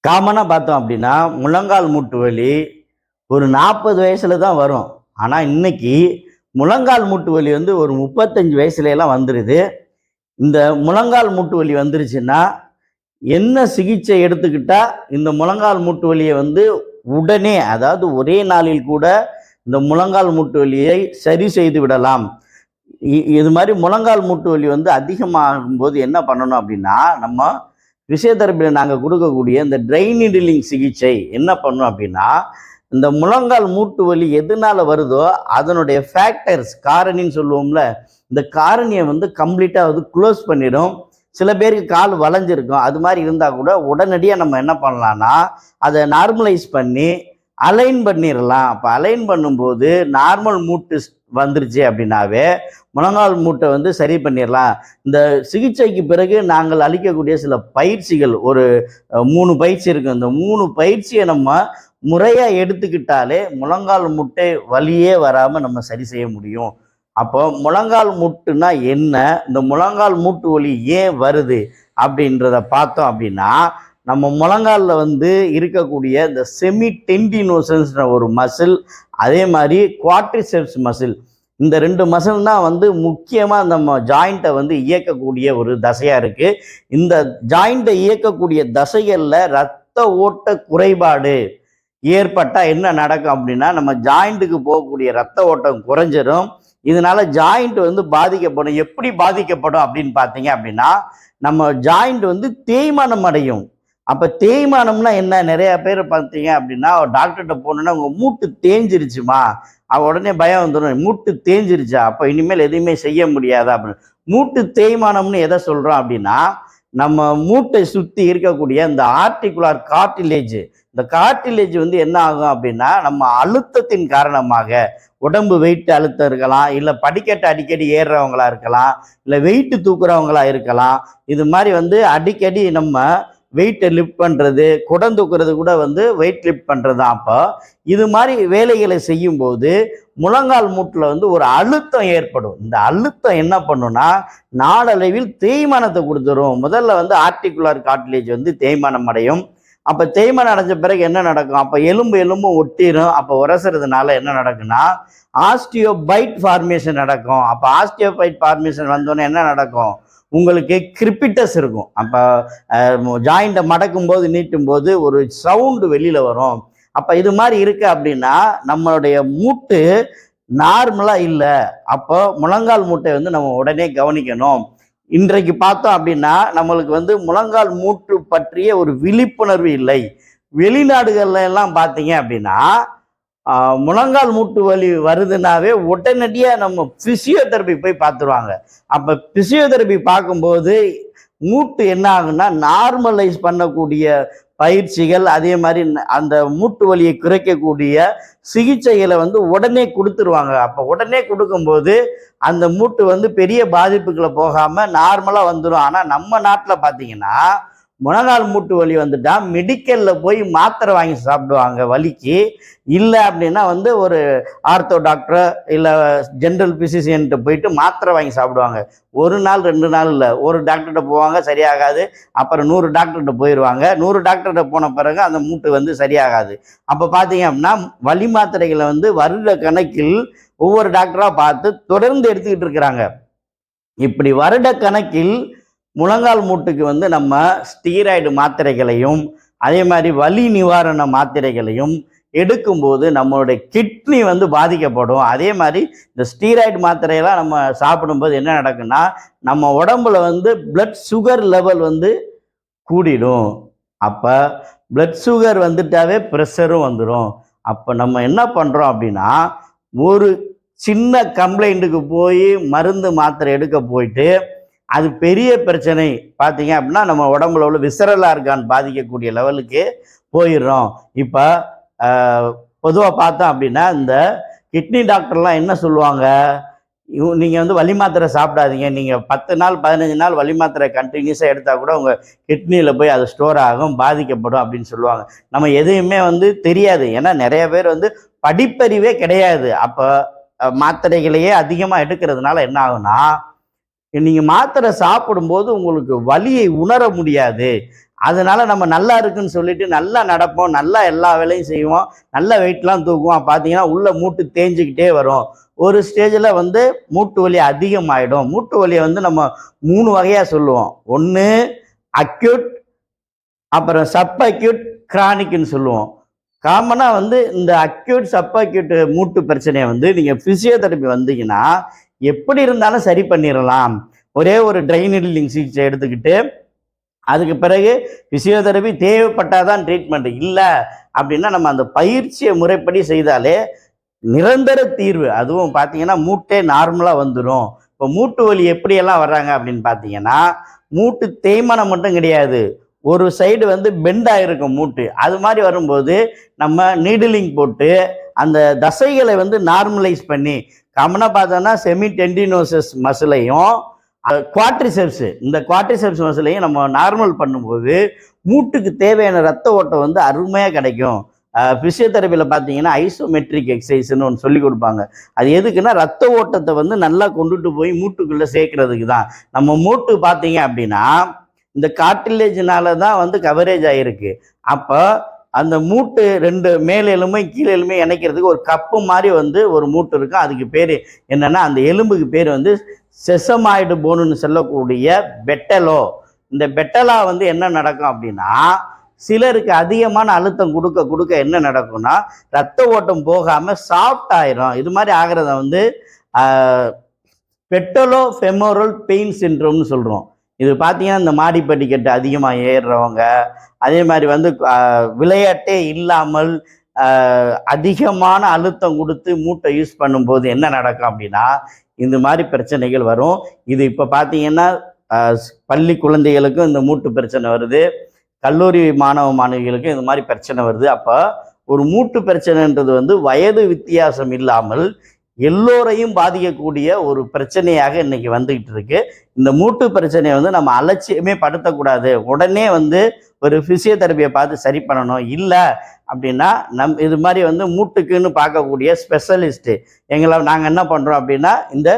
காமனா பார்த்தோம் அப்படின்னா, முழங்கால் மூட்டு வலி ஒரு 40 வயசுல தான் வரும். ஆனா, இன்னைக்கு முழங்கால் மூட்டு வலி வந்து ஒரு 35 வயசுலலாம் வந்துருது. இந்த முழங்கால் மூட்டு வலி வந்துருச்சுன்னா, என்ன சிகிச்சை எடுத்துக்கிட்டா இந்த முழங்கால் மூட்டு வலிய வந்து உடனே, அதாவது ஒரே நாளில் கூட இந்த முழங்கால் மூட்டு வலியை சரி செய்து விடலாம். இது மாரி முழங்கால் மூட்டு வலி வந்து அதிகமாகும்போது என்ன பண்ணணும் அப்படின்னா, நம்ம பிசியோதெரபில நாங்க குடுக்கக்கூடிய இந்த ட்ரை நீடிலிங் சிகிச்சை என்ன பண்ணும் அப்படின்னா, இந்த முழங்கால் மூட்டு வலி எதனால வருதோ, அதனுடைய ஃபேக்டர்ஸ் காரணின்னு சொல்லுவோம்ல, இந்த காரணிய வந்து கம்ப்ளீட்டா வந்து குளோஸ் பண்ணிடும். சில பேருக்கு கால் வளைஞ்சிருக்கும். அது மாரி இருந்தா கூட உடனடியா நம்ம என்ன பண்ணலாம்னா, அத நார்மலைஸ் பண்ணி அலைன் பண்ணிறலாம். அப்ப அலைன் பண்ணும்போது நார்மல் மூட்டு வந்துருச்சு அப்படின்னாவே, முழங்கால் மூட்டை வந்து சரி பண்ணிறலாம். இந்த சிகிச்சைக்கு பிறகு நாங்கள் அளிக்கக்கூடிய சில பயிற்சிகள் ஒரு 3 பயிற்சி இருக்கு. இந்த 3 பயிற்சிய நம்ம முறையா எடுத்துக்கிட்டாலே, முழங்கால் மூட்டை வலியே வராம நம்ம சரி செய்ய முடியும். அப்போ முழங்கால் மூட்டுன்னா என்ன? இந்த முழங்கால் மூட்டு வலி ஏன் வருது? அப்படின்றத பார்த்தோம் அப்படின்னா, நம்ம முழங்கால்ல வந்து இருக்கக்கூடிய இந்த செமி டெண்டினோசஸ்ன்ற ஒரு மசில், அதே மாரி குவாட்ரிசெப்ஸ் மசில். இந்த 2 மசில் தான் வந்து முக்கியமா நம்ம ஜாயிண்ட்டை வந்து இயக்கக்கூடிய ஒரு தசையா இருக்கு. இந்த ஜாயிண்ட்டை இயக்கக்கூடிய தசைகள்ல இரத்த ஓட்ட குறைபாடு ஏற்பட்டா என்ன நடக்கும் அப்படின்னா, நம்ம ஜாயிண்ட்டுக்கு போகக்கூடிய இரத்த ஓட்டம் குறைஞ்சிரும். இதனால ஜாயிண்ட் வந்து பாதிக்கப்படும். எப்படி பாதிக்கப்படும் அப்படின்னு பார்த்தீங்க அப்படின்னா, நம்ம ஜாயிண்ட் வந்து தேய்மானம் அடையும். அப்ப தேய்மானம்னா என்ன? நெறைய பேர் பார்த்தீங்க அப்படின்னா, டாக்டர்ட்ட போனோனே, "உங்க மூட்டு தேய்ஞ்சிருச்சுமா." உடனே பயம் வந்துரும். "மூட்டு தேய்ஞ்சிருச்சா? அப்ப இனிமேல் எதையுமே செய்ய முடியாதா?" அப்படின்னு. மூட்டு தேய்மானம்னு எத சொல்றோம் அப்படின்னா, நம்ம மூட்டை சுத்தி இருக்கக்கூடிய இந்த ஆர்டிகுலர் கார்டிலேஜ், இந்த கார்டிலேஜ் வந்து என்ன ஆகும் அப்படின்னா, நம்ம அழுத்தத்தின் காரணமாக உடம்பு வெயிட் அழுத்தம் இருக்கலாம், இல்ல படிக்கட்டு அடிக்கடி ஏறுறவங்களா இருக்கலாம், இல்ல வெயிட் தூக்குறவங்களா இருக்கலாம். இது மாதிரி வந்து அடிக்கடி நம்ம வெயிட்டை லிஃப்ட் பண்றது, குடம் தூக்குறது கூட வந்து வெயிட் லிஃப்ட் பண்றது தான். அப்போ இது மாதிரி வேலைகளை செய்யும்போது முழங்கால் மூட்டுல வந்து ஒரு அழுத்தம் ஏற்படும். இந்த அழுத்தம் என்ன பண்ணும்னா, நாளடைவில் தேய்மானத்தை கொடுத்துரும். முதல்ல வந்து ஆர்டிகுலர் கார்டிலேஜ் வந்து தேய்மானம் அடையும். அப்ப தேய்மானம் அடைஞ்ச பிறகு என்ன நடக்கும்? அப்ப எலும்பும் ஒட்டிரும். அப்ப உரசுறதுனால என்ன நடக்குன்னா, ஆஸ்டியோபைட் ஃபார்மேஷன் நடக்கும். அப்ப ஆஸ்டியோபைட் ஃபார்மேஷன் வந்தோடனே என்ன நடக்கும்? உங்களுக்கு கிரிப்பிட்டஸ் இருக்கும். அப்ப ஜாயிண்ட்டை மடக்கும் போது, நீட்டும் போது ஒரு சவுண்டு வெளியில வரும். அப்ப இது மாதிரி இருக்கு அப்படின்னா, நம்மளுடைய மூட்டு நார்மலா இல்ல. அப்போ முழங்கால் மூட்டை வந்து நம்ம உடனே கவனிக்கணும். இன்றைக்கு பார்த்தோம் அப்படின்னா, நம்மளுக்கு வந்து முழங்கால் மூட்டு பற்றிய ஒரு விழிப்புணர்வு இல்லை. வெளிநாடுகள்ல எல்லாம் பார்த்தீங்க அப்படின்னா, முழங்கால் மூட்டு வலி வருதுன்னாவே உடனடியா நம்ம பிசியோதெரபி போய் பார்த்துருவாங்க. அப்ப பிசியோதெரபி பார்க்கும்போது மூட்டு என்ன ஆகுன்னா, நார்மலைஸ் பண்ணக்கூடிய பயிற்சிகள், அதே மாதிரி அந்த மூட்டு வலியை குறைக்கக்கூடிய சிகிச்சைகளை வந்து உடனே கொடுத்துருவாங்க. அப்ப உடனே கொடுக்கும்போது அந்த மூட்டு வந்து பெரிய பாதிப்புகளை போகாம நார்மலா வந்துடும். ஆனா நம்ம நாட்டுல பார்த்தீங்கன்னா, முழங்கால் மூட்டு வலி வந்துட்டா மெடிக்கல்ல போய் மாத்திரை வாங்கி சாப்பிடுவாங்க வலிக்கு. இல்லை அப்படின்னா வந்து ஒரு ஆர்த்தோ டாக்டர் இல்லை ஜென்ரல் பிசிசியன்ட்டு போயிட்டு மாத்திரை வாங்கி சாப்பிடுவாங்க. ஒரு நாள் 2 நாள் இல்லை, ஒரு டாக்டர்கிட்ட போவாங்க சரியாகாது. அப்புறம் 100 டாக்டர்கிட்ட போயிடுவாங்க. 100 டாக்டர்கிட்ட போன பிறகு அந்த மூட்டு வந்து சரியாகாது. அப்போ பார்த்தீங்க அப்படின்னா வலி மாத்திரைகளை வந்து வருட கணக்கில் ஒவ்வொரு டாக்டராக பார்த்து தொடர்ந்து எடுத்துக்கிட்டு இருக்கிறாங்க. இப்படி வருட கணக்கில் முழங்கால் மூட்டுக்கு வந்து நம்ம ஸ்டீராய்டு மாத்திரைகளையும், அதே மாதிரி வலி நிவாரண மாத்திரைகளையும் எடுக்கும்போது நம்மளுடைய கிட்னி வந்து பாதிக்கப்படும். அதே மாதிரி இந்த ஸ்டீராய்டு மாத்திரையெல்லாம் நம்ம சாப்பிடும்போது என்ன நடக்குன்னா, நம்ம உடம்புல வந்து பிளட் சுகர் லெவல் வந்து கூடிடும். அப்ப பிளட் சுகர் வந்துட்டாவே ப்ரெஷரும் வந்துடும். அப்ப நம்ம என்ன பண்றோம் அப்படின்னா, ஒரு சின்ன கம்ப்ளைண்ட்டுக்கு போய் மருந்து மாத்திரை எடுக்க போயிட்டு, அது பெரிய பிரச்சனை பார்த்தீங்க அப்படின்னா, நம்ம உடம்புல உள்ள விசரல் ஆர்கான் பாதிக்கக்கூடிய லெவலுக்கு போயிடுறோம். இப்போ பொதுவாக பார்த்தோம் அப்படின்னா, இந்த கிட்னி டாக்டர்லாம் என்ன சொல்லுவாங்க, நீங்கள் வந்து வலி மாத்திரை சாப்பிடாதீங்க. நீங்கள் 10 நாள் 15 நாள் வலி மாத்திரை கண்டினியூஸாக எடுத்தால் கூட உங்கள் கிட்னியில் போய் அது ஸ்டோர் ஆகும், பாதிக்கப்படும் அப்படின்னு சொல்லுவாங்க. நம்ம எதையுமே வந்து தெரியாது. ஏன்னா நிறைய பேர் வந்து படிப்பறிவே கிடையாது. அப்போ மாத்திரைகளையே அதிகமாக எடுக்கிறதுனால என்ன ஆகுனா, நீங்க மாத்திரை சாப்பிடும்போது உங்களுக்கு வலியை உணர முடியாது. அதனால நம்ம நல்லா இருக்குன்னு சொல்லிட்டு நல்லா நடப்போம், நல்லா எல்லா வேலையும் செய்வோம், நல்ல வெயிட்லாம் தூக்குவோம். பார்த்தீங்கன்னா உள்ள மூட்டு தேஞ்சிக்கிட்டே வரும். ஒரு ஸ்டேஜில் வந்து மூட்டு வலி அதிகமாகிடும். மூட்டு வலியை வந்து நம்ம 3 வகையாக சொல்லுவோம். ஒன்று அக்யூட், அப்புறம் சப் அக்யூட், கிரானிக்னு சொல்லுவோம். காமனாக வந்து இந்த அக்யூட் சப் அக்யூட் மூட்டு பிரச்சனையை வந்து நீங்கள் ஃபிசியோதெரப்பி வந்தீங்கன்னா எப்படி இருந்தாலும் சரி பண்ணிடலாம். ஒரே ஒரு ட்ரை நீடிலிங் சிகிச்சை எடுத்துக்கிட்டு அதுக்கு பிறகு ஃபிசியோதெரப்பி தேவைப்பட்டாதான் ட்ரீட்மெண்ட். இல்லை அப்படின்னா நம்ம அந்த பயிற்சியை முறைப்படி செய்தாலே நிரந்தர தீர்வு. அதுவும் பார்த்தீங்கன்னா மூட்டே நார்மலாக வந்துடும். இப்போ மூட்டு வலி எப்படியெல்லாம் வர்றாங்க அப்படின்னு பார்த்தீங்கன்னா, மூட்டு தேய்மானம் மட்டும் கிடையாது, ஒரு சைடு வந்து பெண்ட் ஆகிருக்கும் மூட்டு. அது மாதிரி வரும்போது நம்ம நீடிலிங் போட்டு அந்த தசைகளை வந்து நார்மலைஸ் பண்ணி, காமனாக பார்த்தோன்னா செமி டெண்டினோசஸ் மசிலையும் குவாட்ரிசெப்ஸ், இந்த குவாட்ரிசெப்ஸ் மசிலையும் நம்ம நார்மல் பண்ணும்போது மூட்டுக்கு தேவையான ரத்த ஓட்டம் வந்து அருமையாக கிடைக்கும். ஃபிசியோதெரப்பியில் பார்த்தீங்கன்னா ஐசோமெட்ரிக் எக்ஸசைஸ்ன்னு ஒன்று சொல்லி கொடுப்பாங்க. அது எதுக்குன்னா ரத்த ஓட்டத்தை வந்து நல்லா கொண்டுட்டு போய் மூட்டுக்குள்ளே சேர்க்கறதுக்கு தான். நம்ம மூட்டு பார்த்தீங்க அப்படின்னா இந்த கார்டிலேஜினால தான் வந்து கவரேஜ் ஆகிருக்கு. அப்போ அந்த மூட்டு 2 மேல் எலும்பை கீழ் எலும்பை இணைக்கிறதுக்கு ஒரு கப்பு மாதிரி வந்து ஒரு மூட்டு இருக்கும். அதுக்கு பேர் என்னென்னா, அந்த எலும்புக்கு பேர் வந்து செசமாய்டு போனுன்னு சொல்லக்கூடிய பெட்டலோ. இந்த பெட்டலா வந்து என்ன நடக்கும் அப்படின்னா, சிலருக்கு அதிகமான அழுத்தம் கொடுக்க கொடுக்க என்ன நடக்கும்னா ரத்த ஓட்டம் போகாமல் சாஃப்ட் ஆயிரும். இது மாதிரி ஆகிறத வந்து பெட்டலோ ஃபெமோரல் பெயின் சிண்ட்ரோம்னு சொல்கிறோம். இது பார்த்தீங்கன்னா இந்த மாடிப்படிக்கட்டு அதிகமாக ஏறுறவங்க, அதே மாதிரி வந்து விளையாட்டே இல்லாமல் அதிகமான அழுத்தம் கொடுத்து மூட்டை யூஸ் பண்ணும்போது என்ன நடக்கும் அப்படின்னா இந்த மாதிரி பிரச்சனைகள் வரும். இது இப்போ பார்த்தீங்கன்னா பள்ளி குழந்தைகளுக்கும் இந்த மூட்டு பிரச்சனை வருது, கல்லூரி மாணவ மாணவிகளுக்கும் இந்த மாதிரி பிரச்சனை வருது. அப்போ ஒரு மூட்டு பிரச்சனைன்றது வந்து வயது வித்தியாசம் இல்லாமல் எல்லோரையும் பாதிக்கக்கூடிய ஒரு பிரச்சனையாக இன்னைக்கு வந்துகிட்டு இருக்கு. இந்த மூட்டு பிரச்சனையை வந்து நம்ம அலட்சியமே படுத்தக்கூடாது. உடனே வந்து ஒரு ஃபிசியோதெரப்பியை பார்த்து சரி பண்ணணும். இல்லை அப்படின்னா இது மாதிரி வந்து மூட்டுக்குன்னு பார்க்கக்கூடிய ஸ்பெஷலிஸ்ட்டு நாங்கள் என்ன பண்ணுறோம் அப்படின்னா இந்த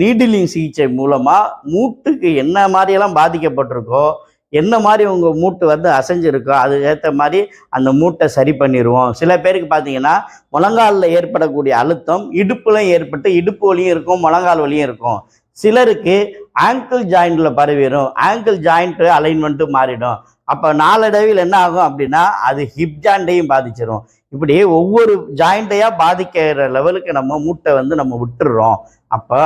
நீடிலிங் சிகிச்சை மூலமாக மூட்டுக்கு என்ன மாதிரியெல்லாம் பாதிக்கப்பட்டிருக்கோ, என்ன மாதிரி உங்கள் மூட்டு வந்து அசைஞ்சிருக்கோ அது ஏற்ற மாதிரி அந்த மூட்டை சரி பண்ணிடுவோம். சில பேருக்கு பார்த்தீங்கன்னா முழங்காலில் ஏற்படக்கூடிய அழுத்தம் இடுப்புலையும் ஏற்பட்டு இடுப்பு வலியும் இருக்கும், முழங்கால் வலியும் இருக்கும். சிலருக்கு ஆங்கிள் ஜாயிண்டில் பரவிடும், ஆங்கிள் ஜாயிண்ட்டு அலைன்மெண்ட்டு மாறிடும். அப்போ நாளடைவில் என்ன ஆகும் அப்படின்னா அது ஹிப் ஜாயிண்ட்டையும் பாதிச்சிடும். இப்படி ஒவ்வொரு ஜாயிண்ட்டையாக பாதிக்கிற லெவலுக்கு நம்ம மூட்டை வந்து நம்ம விட்டுடுறோம். அப்போ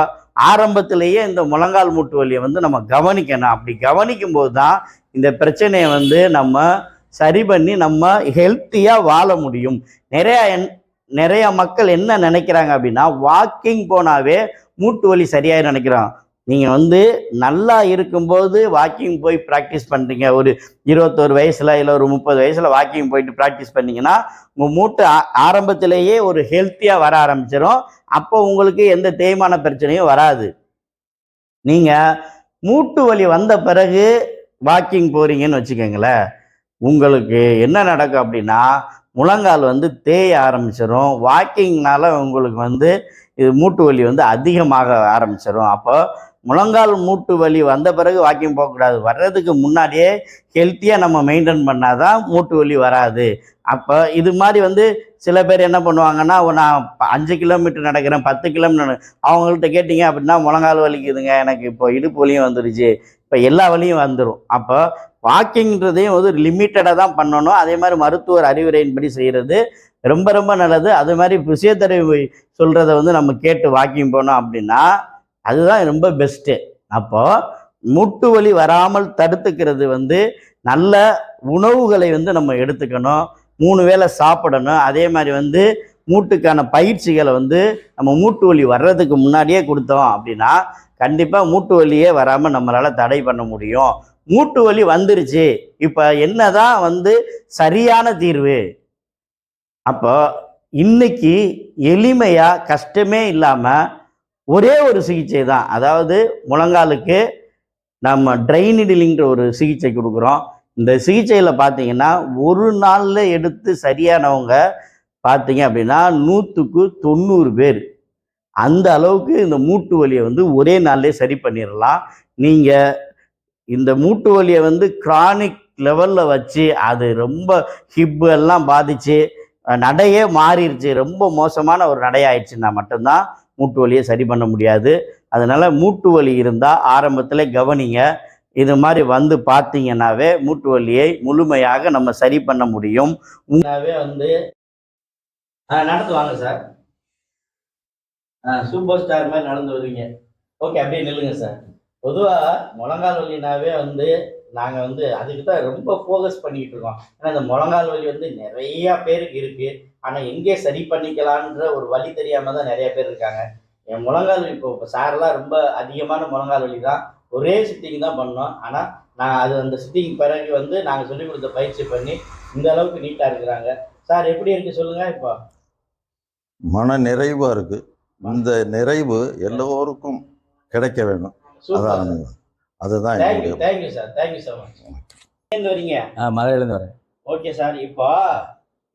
ஆரம்பத்திலேயே இந்த முழங்கால் மூட்டு வலியை வந்து நம்ம கவனிக்கணும். அப்படி கவனிக்கும் போது தான் இந்த பிரச்சனையை வந்து நம்ம சரி பண்ணி நம்ம ஹெல்த்தியாக வாழ முடியும். நிறைய மக்கள் என்ன நினைக்கிறாங்க அப்படின்னா வாக்கிங் போனாவே மூட்டு வலி சரியாக நினைக்கிறாங்க. நீங்கள் வந்து நல்லா இருக்கும்போது வாக்கிங் போய் ப்ராக்டிஸ் பண்ணுறீங்க, ஒரு 21 வயசில் இல்லை ஒரு 30 வயசில் வாக்கிங் போயிட்டு ப்ராக்டிஸ் பண்ணிங்கன்னா உங்கள் மூட்டு ஆரம்பத்திலேயே ஒரு ஹெல்த்தியாக வர ஆரம்பிச்சிடும். அப்போ உங்களுக்கு எந்த தேய்மான பிரச்சனையும் வராது. நீங்கள் மூட்டு வலி வந்த பிறகு வாக்கிங் போகிறீங்கன்னு வச்சுக்கோங்களேன், உங்களுக்கு என்ன நடக்கும் அப்படின்னா முழங்கால் வந்து தேய ஆரம்பிச்சிடும். வாக்கிங்னால உங்களுக்கு வந்து இது மூட்டு வலி வந்து அதிகமாக ஆரம்பிச்சிடும். அப்போ முழங்கால் மூட்டு வலி வந்த பிறகு வாக்கிங் போகக்கூடாது. வர்றதுக்கு முன்னாடியே ஹெல்த்தியாக நம்ம மெயின்டைன் பண்ணால் தான் மூட்டு வலி வராது. அப்போ இது மாதிரி வந்து சில பேர் என்ன பண்ணுவாங்கன்னா, நான் 5 கிலோமீட்டர் நடக்கிறேன், 10 கிலோமீட்டர் அவங்கள்ட்ட கேட்டிங்க அப்படின்னா முழங்கால் வலிக்குதுங்க, எனக்கு இப்போ இடுப்பு வலியும் வந்துருச்சு, இப்போ எல்லா வலியும் வந்துடும். அப்போ வாக்கிங்கிறதையும் வந்து லிமிட்டடாக தான் பண்ணணும். அதே மாதிரி மருத்துவர் அறிவுரையின்படி செய்கிறது ரொம்ப ரொம்ப நல்லது. அது மாதிரி ஃபிசியோதெரபி சொல்கிறத வந்து நம்ம கேட்டு வாக்கிங் போனோம் அப்படின்னா அதுதான் ரொம்ப பெஸ்ட்டு. அப்போது மூட்டு வலி வராமல் தடுத்துக்கிறது வந்து நல்ல உணவுகளை வந்து நம்ம எடுத்துக்கணும், 3 வேளை சாப்பிடணும். அதே மாதிரி வந்து மூட்டுக்கான பயிற்சிகளை வந்து நம்ம மூட்டு வலி வர்றதுக்கு முன்னாடியே கொடுத்தோம் அப்படின்னா கண்டிப்பாக மூட்டு வலியே வராமல் நம்மளால் தடை பண்ண முடியும். மூட்டு வலி வந்துருச்சு, இப்போ என்னதான் வந்து சரியான தீர்வு? அப்போ இன்னைக்கு எளிமையாக கஷ்டமே இல்லாமல் ஒரே ஒரு சிகிச்சை தான். அதாவது முழங்காலுக்கு நம்ம ட்ரை நீடிலிங்கிற ஒரு சிகிச்சை கொடுக்குறோம். இந்த சிகிச்சையில் பார்த்தீங்கன்னா ஒரு நாளில் எடுத்து சரியானவங்க பார்த்தீங்க அப்படின்னா 100க்கு 90 பேர். அந்த அளவுக்கு இந்த மூட்டு வலியை வந்து ஒரே நாள்லேயே சரி பண்ணிடலாம். நீங்கள் இந்த மூட்டு வலியை வந்து கிரானிக் லெவலில் வச்சு அது ரொம்ப ஹிப்பு எல்லாம் பாதித்து நடையே மாறிடுச்சு, ரொம்ப மோசமான ஒரு நடையாயிடுச்சுன்னா மட்டும்தான் மூட்டு வலியை சரி பண்ண முடியாது. அதனால் மூட்டு வலி இருந்தால் ஆரம்பத்தில் கவனிங்க. இது மாதிரி வந்து பார்த்தீங்கன்னாவே மூட்டு வலியை முழுமையாக நம்ம சரி பண்ண முடியும். வந்து நடந்து வாங்க சார். சூப்பர் ஸ்டார் மாதிரி நடந்து வருவீங்க. ஓகே, அப்படியே நில்லுங்க சார். பொதுவாக முழங்கால் வலினாவே வந்து நாங்கள் வந்து அதுக்கு தான் ரொம்ப ஃபோக்கஸ் பண்ணிக்கிட்டு இருக்கோம். ஏன்னா இந்த முழங்கால் வலி வந்து நிறையா பேருக்கு இருக்குது. ஆனால் எங்கே சரி பண்ணிக்கலான்ற ஒரு வழி தெரியாமல் தான் நிறைய பேர் இருக்காங்க. என் முழங்கால் இப்போ சாரெல்லாம் ரொம்ப அதிகமான முழங்கால் வலி தான். ஒரே சிட்டிங் தான் பண்ணோம். ஆனால் நான் அது அந்த சிட்டிங் பிறகு வந்து நாங்கள் சொல்லிக் கொடுத்த பயிற்சி பண்ணி இந்த அளவுக்கு நீட்டாக இருக்கிறாங்க. சார் எப்படி இருக்குது சொல்லுங்கள். இப்போ மன நிறைவாக இருக்குது. இந்த நிறைவு எல்லோருக்கும் கிடைக்க வேண்டும். அதுதான் thank you sir, thank you so much. எங்கேருந்து வரீங்க? மதுரையிலேருந்து வரேன். Okay sir. இப்போ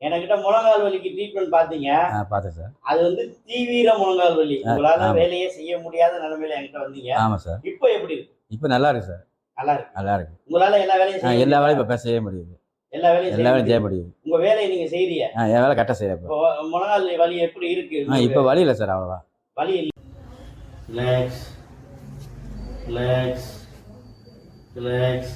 என்கிட்ட முழங்கால் வலிக்கு ட்ரீட்மெண்ட் பார்த்தீங்க. பார்த்தேன் சார். அது வந்து தீவிர முழங்கால் வலி, உங்களால வேலையே செய்ய முடியாத நிலைமையில என்கிட்ட வந்தீங்க. ஆமாம் சார். இப்போ எப்படி இருக்கு? இப்போ நல்லா இருக்கு சார். நல்லா இருக்கு. உங்களால எல்லா வேலையும் எல்லா வேலையும் இப்போ செய்ய முடியுது. எல்லா வேலையும் செய்ய முடியுது. உங்க வேலையை நீங்க செய்றீங்க. என் வேலை கரெக்டாக செய்யறேன். இப்போ முழங்கால் வலி எப்படி இருக்கு? இப்போ வலி இல்லை சார், அவ்வளோவா வலி இல்லை. Relax relax relax.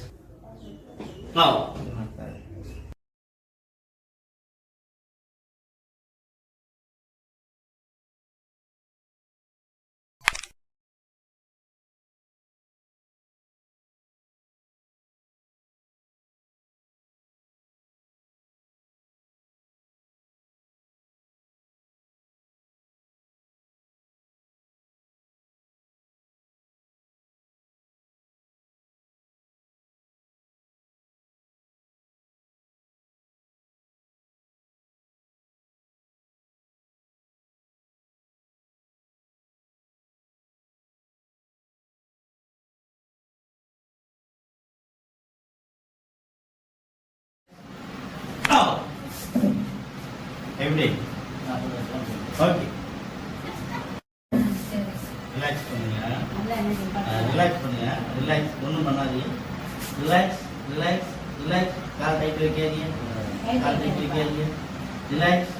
எப்படி? ஓகே, ரிலாக்ஸ் பண்ணுங்க. ரிலாக்ஸ் பண்ணுங்க. ரிலாக்ஸ், ஒன்றும் பண்ணாதீங்க. Relax relax relax. கால் டைட் வைக்காதீங்க. கால் டைட் வைக்காதீங்க. ரிலாக்ஸ்